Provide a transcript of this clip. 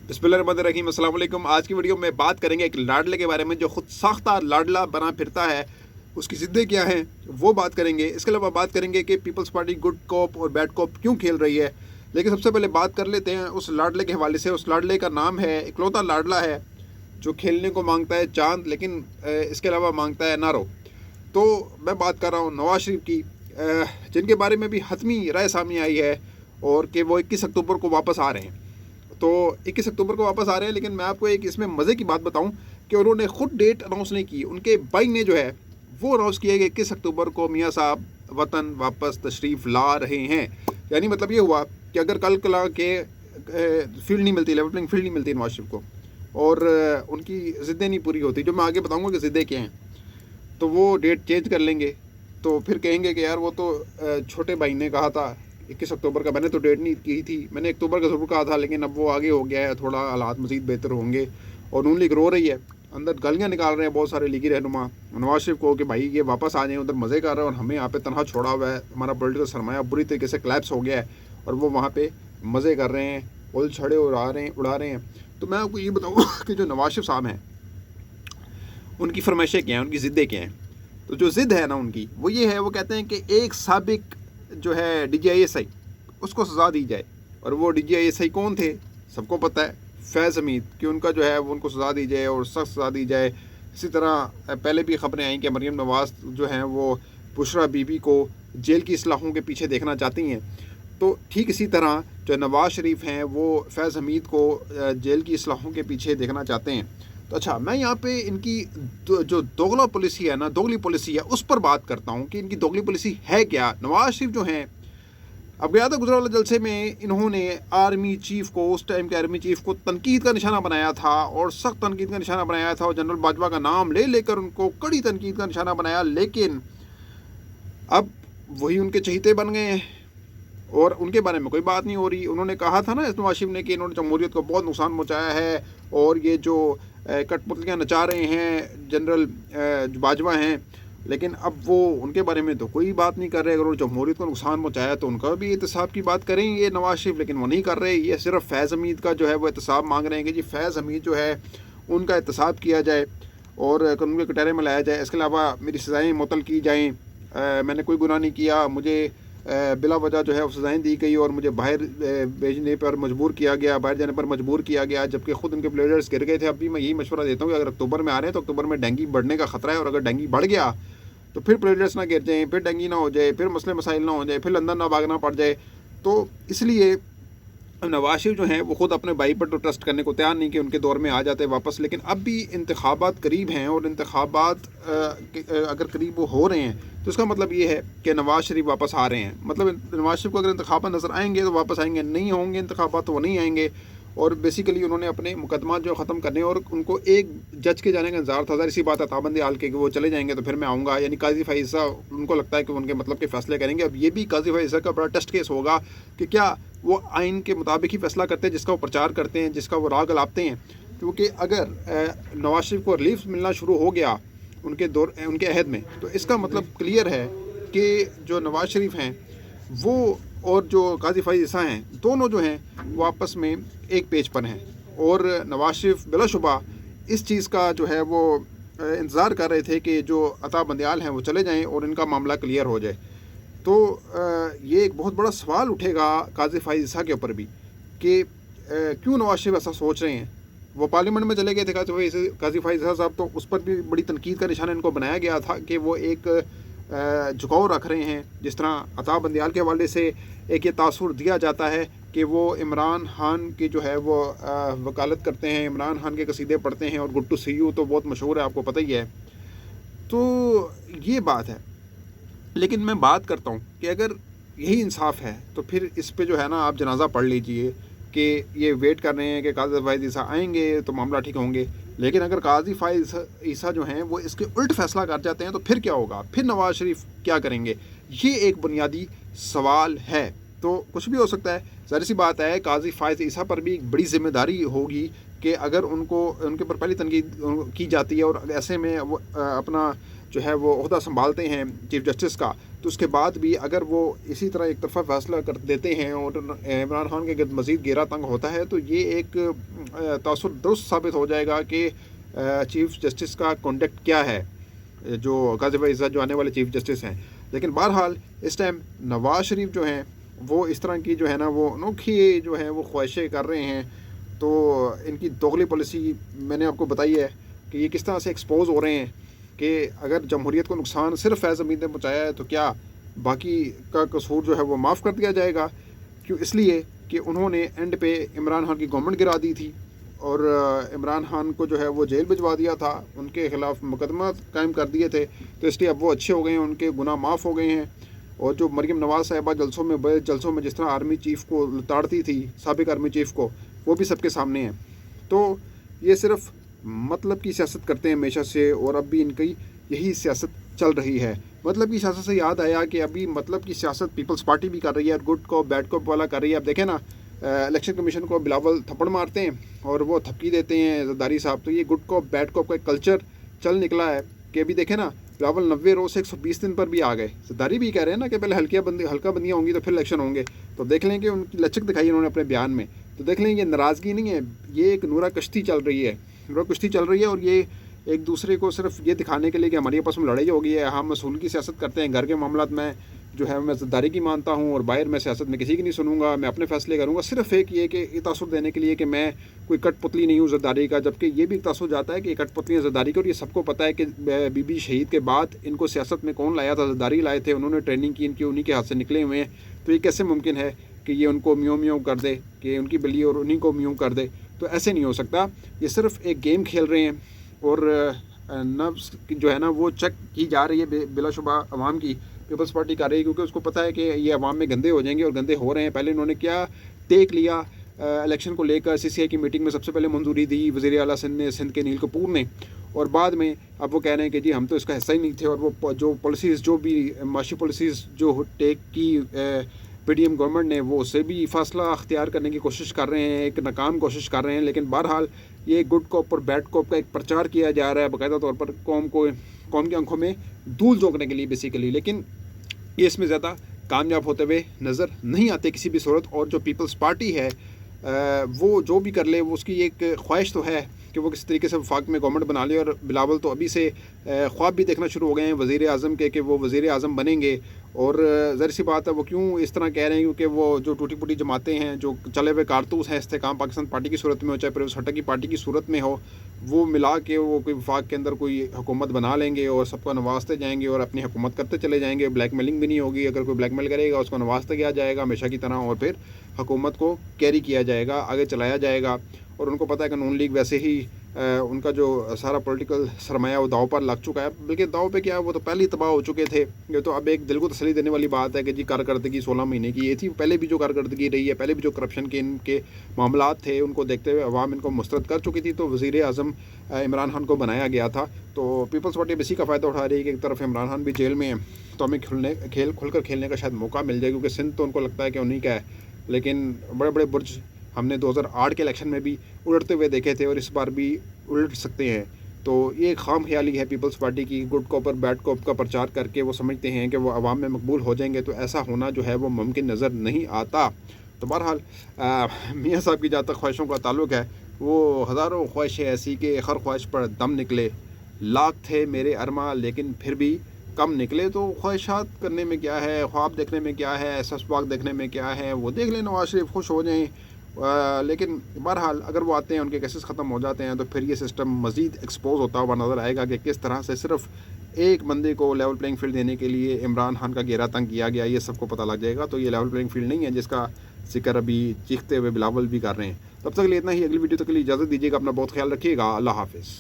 बिस्मिल्लाहिर्रहमानिर्रहीम। अस्सलाम वालेकुम। आज की वीडियो में बात करेंगे एक लाडले के बारे में जो खुद साख्ता लाडला बना फिरता है, उसकी ज़िद्दें क्या हैं वो बात करेंगे। इसके अलावा बात करेंगे कि पीपल्स पार्टी गुड कॉप और बैड कॉप क्यों खेल रही है। लेकिन सबसे पहले बात कर लेते हैं उस लाडले के हवाले से। उस लाडले का नाम है, इकलौता लाडला है जो खेलने को मांगता है चांद, लेकिन इसके अलावा मांगता है नारो। तो मैं बात कर रहा हूँ नवाज शरीफ की, जिनके बारे में भी हतमी राय सामने आई है और कि वो 21 अक्टूबर को वापस आ रहे हैं। तो 21 अक्टूबर को वापस आ रहे हैं, लेकिन मैं आपको एक इसमें मज़े की बात बताऊं कि उन्होंने ख़ुद डेट अनाउंस नहीं की। उनके भाई ने जो है वो अनाउंस किया कि 21 अक्टूबर को मियाँ साहब वतन वापस तशरीफ़ ला रहे हैं। यानी मतलब ये हुआ कि अगर कल कला के फील्ड नहीं मिलती, लेवल प्लेइंग फील्ड नहीं मिलती नवाज शरीफ को और उनकी ज़िद्दें नहीं पूरी होती, जो मैं आगे बताऊँगा कि ज़िद्दें क्या हैं, तो वो डेट चेंज कर लेंगे। तो फिर कहेंगे कि यार वो तो छोटे भाई ने कहा था 21 अक्टूबर का, मैंने तो डेट नहीं की थी, मैंने अक्टूबर का ज़रूर कहा था, लेकिन अब वो आगे हो गया है, थोड़ा हालात मज़ीद बेहतर होंगे। और नून लीग रो रही है, अंदर गालियाँ निकाल रहे हैं बहुत सारे लीगी रहनुमा नवाज शरीफ को कि भाई ये वापस आ जाएँ, उधर मज़े कर रहे हैं और हमें यहाँ पे तनहा छोड़ा हुआ है, हमारा पॉलिटिकल सरमाया बुरी तरीके से क्लैप्स हो गया है और वो वहाँ पर मज़े कर रहे हैं, उल छड़े उड़ा रहे हैं। तो मैं आपको ये बताऊँ कि जो नवाज शरीफ साहब हैं उनकी फरमाइशें क्या हैं, उनकी ज़िद्दें क्या हैं। तो जो ज़िद है ना उनकी वो ये है, वो कहते हैं कि एक साबिक जो है DGISI उसको सज़ा दी जाए। और वो DGISI कौन थे सबको पता है, फैज़ हमीद, कि उनका जो है वो उनको सज़ा दी जाए और सख्त सज़ा दी जाए। इसी तरह पहले भी ख़बरें आई कि मरीम नवाज़ जो हैं वो बुशरा बीबी को जेल की इस्लाहों के पीछे देखना चाहती हैं। तो ठीक इसी तरह जो नवाज शरीफ हैं वो फैज़ हमीद को जेल की इस्लाहों के पीछे देखना चाहते हैं। तो अच्छा, मैं यहाँ पे इनकी जो दोगला पॉलिसी है ना, दोगली पॉलिसी है, उस पर बात करता हूँ कि इनकी दोगली पॉलिसी है क्या। नवाज शरीफ जो हैं, अब गया था गुजरा वाले जलसे में, इन्होंने आर्मी चीफ को, उस टाइम के आर्मी चीफ को तनकीद का निशाना बनाया था और सख्त तनकीद का निशाना बनाया था और जनरल बाजवा का नाम ले लेकर उनको कड़ी तनकीद का निशाना बनाया। लेकिन अब वही उनके चहीते बन गए हैं और उनके बारे में कोई बात नहीं हो रही। उन्होंने कहा था ना नवाज शरीफ ने कि इन्होंने जमहूरियत को बहुत नुकसान पहुँचाया है और ये जो कठपुतलियाँ नचा रहे हैं जनरल बाजवा हैं, लेकिन अब वो उनके बारे में तो कोई बात नहीं कर रहे। अगर उन्होंने जमहूरियत को नुकसान पहुँचाया तो उनका भी एहतसाब की बात करेंगे नवाज शरीफ, लेकिन वो नहीं कर रहे। ये सिर्फ फैज़ हमीद का जो है वो एहतसाब मांग रहे हैं कि जी फैज़ हमीद जो है उनका एहतसाब किया जाए और कानून के कटहरे में लाया जाए। इसके अलावा मेरी सज़ाएँ मुअत्तल की जाएँ, मैंने कोई गुनाह नहीं किया, मुझे बिला वजह जो है वो सज़ाएँ दी गई और मुझे बाहर भेजने पर मजबूर किया गया, बाहर जाने पर मजबूर किया गया, जबकि ख़ुद उनके प्लेयर्स गिर गए थे। अभी मैं यही मशवरा देता हूँ कि अगर अक्टूबर में आ रहे हैं तो अक्टूबर में डेंगू बढ़ने का ख़तरा है और अगर डेंगू बढ़ गया तो फिर प्लेयर्स ना गिर जाएँ, फिर डेंगू ना हो जाए, फिर मसले मसाइल ना हो जाए, फिर लंदन ना भागना पड़ जाए। तो इसलिए नवाज शरीफ जो हैं वो ख़ुद अपने भाई पर तो ट्रस्ट करने को तैयार नहीं कि उनके दौर में आ जाते वापस। लेकिन अब भी इंतखाबात करीब हैं और इंतखाबात अगर करीब वो हो रहे हैं तो इसका मतलब ये है कि नवाज शरीफ वापस आ रहे हैं। मतलब नवाज शरीफ को अगर इंतखाबात नज़र आएंगे तो वापस आएंगे, नहीं होंगे इंतखाबात तो वो नहीं आएंगे। और बेसिकली उन्होंने अपने मुकदमा जो ख़त्म करने और उनको एक जज के जाने का इंतजार था। ज़ाहिर सी बात है ताबंदी हाल के कि वो चले जाएंगे तो फिर मैं आऊँगा, यानी काजी फ़ाइज़ा उनको लगता है कि उनके मतलब के फ़ैसले करेंगे। अब ये भी काजी फ़ाइज़ा का बड़ा टेस्ट केस होगा कि क्या वो आइन के मुताबिक ही फ़ैसला करते हैं जिसका वो प्रचार करते हैं, जिसका वो राह गलाते हैं। क्योंकि अगर नवाज शरीफ को रिलीफ मिलना शुरू हो गया उनके अहद में, तो इसका मतलब क्लियर है कि जो नवाज शरीफ हैं वो और जो काजी फ़ाइज़ा हैं, दोनों जो हैं वो आपस में एक पेज पर हैं। और नवाज शरीफ बिलाशुबा इस चीज़ का जो है वो इंतज़ार कर रहे थे कि जो अता बंदियाल हैं वो चले जाएं और इनका मामला क्लियर हो जाए। तो ये एक बहुत बड़ा सवाल उठेगा काजी फ़ाइज़ा के ऊपर भी कि क्यों नवाज शरीफ ऐसा सोच रहे हैं। वो पार्लियामेंट में चले गए थे काजी फ़ाइज़ा साहब, तो उस पर भी बड़ी तनकीद का निशाना इनको बनाया गया था कि वो एक झुकाव रख रहे हैं। जिस तरह अता बंदियाल के हवाले से एक ये तासुर दिया जाता है कि वो इमरान खान की जो है वो वकालत करते हैं, इमरान खान के कसीदे पढ़ते हैं और गुड टू सी यू तो बहुत मशहूर है, आपको पता ही है। तो ये बात है। लेकिन मैं बात करता हूँ कि अगर यही इंसाफ है तो फिर इस पे जो है ना आप जनाजा पढ़ लीजिए कि ये वेट कर रहे हैं कि काजी फ़ाइज़ा आएंगे तो मामला ठीक होंगे। लेकिन अगर काजी फ़ाइज़ा जो हैं वो इसके उल्ट फ़ैसला कर जाते हैं तो फिर क्या होगा, फिर नवाज शरीफ क्या करेंगे, ये एक बुनियादी सवाल है। तो कुछ भी हो सकता है। ज़ाहिर सी बात है काजी फ़ाइज़ा पर भी एक बड़ी ज़िम्मेदारी होगी कि अगर उनके पर पहली तनकीद की जाती है और ऐसे में वो अपना جو ہے وہ عہدہ سنبھالتے ہیں چیف جسٹس کا، تو اس کے بعد بھی اگر وہ اسی طرح ایک طرفہ فیصلہ کر دیتے ہیں اور عمران خان کے گرد مزید گھیرا تنگ ہوتا ہے، تو یہ ایک تاثر درست ثابت ہو جائے گا کہ چیف جسٹس کا کنڈکٹ کیا ہے، جو قاضی عزت جو آنے والے چیف جسٹس ہیں۔ لیکن بہرحال اس ٹائم نواز شریف جو ہیں وہ اس طرح کی جو ہے نا وہ انوکھی جو ہیں وہ خواہشیں کر رہے ہیں، تو ان کی دوغلی پالیسی میں نے آپ کو بتائی ہے کہ یہ کس طرح سے ایکسپوز ہو رہے ہیں کہ اگر جمہوریت کو نقصان صرف فیض حمید نے پہنچایا ہے تو کیا باقی کا قصور جو ہے وہ معاف کر دیا جائے گا؟ کیوں؟ اس لیے کہ انہوں نے اینڈ پہ عمران خان کی گورنمنٹ گرا دی تھی اور عمران خان کو جو ہے وہ جیل بھجوا دیا تھا، ان کے خلاف مقدمات قائم کر دیے تھے، تو اس لیے اب وہ اچھے ہو گئے ہیں، ان کے گناہ معاف ہو گئے ہیں۔ اور جو مریم نواز صاحبہ جلسوں میں جس طرح آرمی چیف کو لتاڑتی تھی، سابق آرمی چیف کو، وہ بھی سب کے سامنے ہیں۔ تو یہ صرف مطلب کی سیاست کرتے ہیں ہمیشہ سے، اور اب بھی ان کی یہی سیاست چل رہی ہے۔ مطلب کی سیاست سے یاد آیا کہ ابھی مطلب کی سیاست پیپلز پارٹی بھی کر رہی ہے، اور گڈ کوپ بیڈ کوپ والا کر رہی ہے۔ اب دیکھیں نا، الیکشن کمیشن کو بلاول تھپڑ مارتے ہیں اور وہ تھپکی دیتے ہیں زرداری صاحب، تو یہ گڈ کوپ بیڈ کوپ کا ایک کلچر چل نکلا ہے کہ ابھی دیکھیں نا، بلاول 90 روز سے 120 دن پر بھی آ گئے۔ زرداری بھی کہہ رہے ہیں نا کہ پہلے ہلکا بندیاں ہوں گی تو پھر الیکشن ہوں گے، تو دیکھ لیں کہ ان کی لچک دکھائی انہوں نے اپنے بیان میں، تو دیکھ لیں یہ ناراضگی نہیں ہے، یہ ایک نورا کشتی چل رہی ہے، اور یہ ایک دوسرے کو صرف یہ دکھانے کے لیے کہ ہماری آپس میں لڑائی ہو گئی ہے، ہم اصول کی سیاست کرتے ہیں، گھر کے معاملات میں جو ہے میں زرداری کی مانتا ہوں، اور باہر میں سیاست میں کسی کی نہیں سنوں گا، میں اپنے فیصلے کروں گا، صرف ایک یہ کہ یہ تاثر دینے کے لیے کہ میں کوئی کٹ پتلی نہیں ہوں زرداری کا، جبکہ یہ بھی تاثر جاتا ہے کہ یہ کٹ پتلی ہے زرداری کا، اور یہ سب کو پتہ ہے کہ بی بی شہید کے بعد ان کو سیاست میں کون لایا تھا؟ زرداری لائے تھے، انہوں نے ٹریننگ کی، ان کی انہی کے ہاتھ سے نکلے ہوئے ہیں، تو یہ کیسے ممکن ہے کہ یہ ان کو میوں میوں کر دے، کہ ان کی بلی اور انہی کو میوں کر دے؟ تو ایسے نہیں ہو سکتا، یہ صرف ایک گیم کھیل رہے ہیں، اور نفس جو ہے نا وہ چیک کی جا رہی ہے بلا شبہ عوام کی، پیپلز پارٹی کر رہی ہے، کیونکہ اس کو پتہ ہے کہ یہ عوام میں گندے ہو جائیں گے، اور گندے ہو رہے ہیں۔ پہلے انہوں نے کیا ٹیک لیا الیکشن کو لے کر، سی سی آئی کی میٹنگ میں سب سے پہلے منظوری دی وزیر اعلیٰ سندھ کے نیل کپور نے، اور بعد میں اب وہ کہہ رہے ہیں کہ جی ہم تو اس کا حصہ ہی نہیں تھے، اور وہ جو پالیسیز جو بھی معاشی پالیسیز جو ٹیک کی پی ڈی ایم گورنمنٹ نے، وہ اسے بھی فاصلہ اختیار کرنے کی کوشش کر رہے ہیں، ایک ناکام کوشش کر رہے ہیں۔ لیکن بہرحال یہ گڈ کوپ اور بیڈ کوپ کا ایک پرچار کیا جا رہا ہے باقاعدہ طور پر، قوم کی آنکھوں میں دھول جھونکنے کے لیے بیسیکلی، لیکن یہ اس میں زیادہ کامیاب ہوتے ہوئے نظر نہیں آتے کسی بھی صورت۔ اور جو پیپلز پارٹی ہے وہ جو بھی کر لے، وہ اس کی ایک خواہش تو ہے کہ وہ کس طریقے سے وفاق میں گورنمنٹ بنا لے، اور بلاول تو ابھی سے خواب بھی دیکھنا شروع ہو گئے ہیں وزیر اعظم کے کہ وہ وزیر اعظم بنیں گے، اور ظاہر سی بات ہے وہ کیوں اس طرح کہہ رہے ہیں، کیونکہ وہ جو ٹوٹی پوٹی جماعتیں ہیں، جو چلے ہوئے کارتوس ہیں استحکام پاکستان پارٹی کی صورت میں ہو چاہے پرویز ہٹا کی پارٹی کی صورت میں ہو، وہ ملا کے وہ کوئی وفاق کے اندر کوئی حکومت بنا لیں گے اور سب کو نوازتے جائیں گے اور اپنی حکومت کرتے چلے جائیں گے، بلیک میلنگ بھی نہیں ہوگی، اگر کوئی بلیک میل کرے گا اس کو نوازتے کیا جائے گا ہمیشہ کی طرح، اور پھر حکومت کو کیری کیا جائے گا، آگے چلایا جائے گا۔ اور ان کو پتہ ہے کہ نون لیگ ویسے ہی ان کا جو سارا پولیٹیکل سرمایہ وہ داؤ پر لگ چکا ہے، بلکہ داؤ پہ کیا ہے، وہ تو پہلے ہی تباہ ہو چکے تھے۔ یہ تو اب ایک دل کو تسلی دینے والی بات ہے کہ جی کارکردگی 16 مہینے کی یہ تھی، پہلے بھی جو کارکردگی رہی ہے، پہلے بھی جو کرپشن کے ان کے معاملات تھے ان کو دیکھتے ہوئے عوام ان کو مسترد کر چکی تھی، تو وزیر اعظم عمران خان کو بنایا گیا تھا۔ تو پیپلز پارٹی اب اسی کا فائدہ اٹھا رہی ہے کہ ایک طرف عمران خان بھی جیل میں ہیں، تو ہمیں کھل کر کھیلنے کا شاید موقع مل جائے، کیونکہ سندھ تو ان کو لگتا ہے کہ انہی کا ہے، لیکن بڑے بڑے برج ہم نے 2008 کے الیکشن میں بھی الٹتے ہوئے دیکھے تھے، اور اس بار بھی الٹ سکتے ہیں۔ تو یہ ایک خام خیالی ہے پیپلز پارٹی کی، گڈ کوپ اور بیڈ کوپ کا پرچار کر کے وہ سمجھتے ہیں کہ وہ عوام میں مقبول ہو جائیں گے، تو ایسا ہونا جو ہے وہ ممکن نظر نہیں آتا۔ تو بہرحال میاں صاحب کی جہاں تک خواہشوں کا تعلق ہے، وہ ہزاروں خواہشیں ایسی کہ ہر خواہش پر دم نکلے، لاکھ تھے میرے ارماں لیکن پھر بھی کم نکلے۔ تو خواہشات کرنے میں کیا ہے، خواب دیکھنے میں کیا ہے، ایسا اسباق دیکھنے میں کیا ہے، وہ دیکھ لیں، نواز شریف خوش ہو جائیں، لیکن بہرحال اگر وہ آتے ہیں ان کے کیسز ختم ہو جاتے ہیں تو پھر یہ سسٹم مزید ایکسپوز ہوتا ہوا نظر آئے گا کہ کس طرح سے صرف ایک بندے کو لیول پلینگ فیلڈ دینے کے لیے عمران خان کا گھیرا تنگ کیا گیا، یہ سب کو پتہ لگ جائے گا۔ تو یہ لیول پلینگ فیلڈ نہیں ہے جس کا ذکر ابھی چیختے ہوئے بلاول بھی کر رہے ہیں۔ تب تک کے لیے اتنا ہی، اگلی ویڈیو تک کے لیے اجازت دیجیے گا، اپنا بہت خیال رکھیے گا، اللہ حافظ۔